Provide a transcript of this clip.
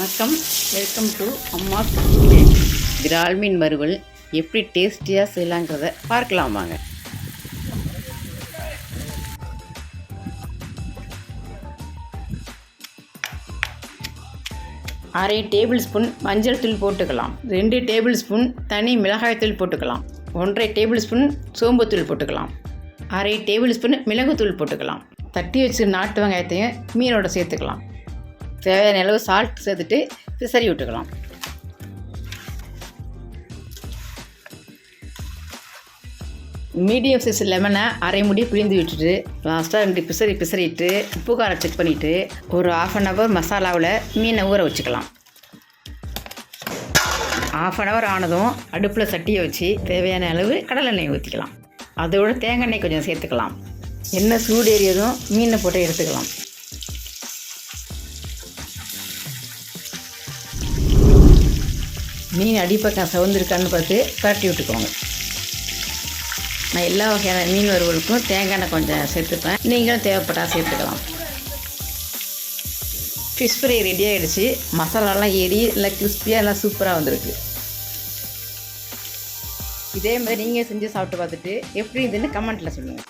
வணக்கம், welcome to அம்மாஸ் kitchen. விரால் மீன் வறுவல் எப்படி டேஸ்டியாக செய்யலாங்கிறத பார்க்கலாம் வாங்க. அரை டேபிள் ஸ்பூன் மஞ்சள் தூள் போட்டுக்கலாம். 2 டேபிள் ஸ்பூன் தனி மிளகாய் தூள் போட்டுக்கலாம். 1.5 டேபிள் ஸ்பூன் சோம்புத்தூள் போட்டுக்கலாம். அரை டேபிள் ஸ்பூன் மிளகுத்தூள் போட்டுக்கலாம். தட்டி வச்சு நாட்டு வெங்காயத்தையும் மீனோட சேர்த்துக்கலாம். தேவையான அளவு சால்ட் சேர்த்துட்டு பிசறி விட்டுக்கலாம். மீடியம் சைஸ் லெமனை அரை முடி பிழிந்து விட்டுட்டு லாஸ்ட்டாக 2 பிசறிட்டு உப்பு காரம் செக் பண்ணிவிட்டு ஒரு 1/2 ஹவர் மசாலாவில் மீனை ஊற வச்சுக்கலாம். 1/2 ஹவர் ஆனதும் அடுப்பில் சட்டியை வச்சு தேவையான அளவு கடலெண்ணெய் ஊற்றிக்கலாம். அதோட தேங்காய் எண்ணெய் கொஞ்சம் சேர்த்துக்கலாம். எண்ணெய் சூடேறியதும் மீனை போட்டு எடுத்துக்கலாம். மீன் அடிப்பக்கம் சவந்திருக்கான்னு பார்த்து பரட்டி விட்டுக்கோங்க. நான் எல்லா வகையான மீன் வறுவலுக்கும் தேங்காய் எண்ணெய் கொஞ்சம் சேர்த்துப்பேன். நீங்களும் தேவைப்பட்டால் சேர்த்துக்கலாம். ஃபிஷ் ஃப்ரை ரெடி ஆகிடுச்சு. மசாலாலாம் ஏறி நல்லா கிறிஸ்பியாக எல்லாம் சூப்பராக வந்திருக்கு. இதே மாதிரி நீங்கள் செஞ்சு சாப்பிட்டு பார்த்துட்டு எப்படி இதுன்னு கமெண்ட்டில் சொல்லுங்கள்.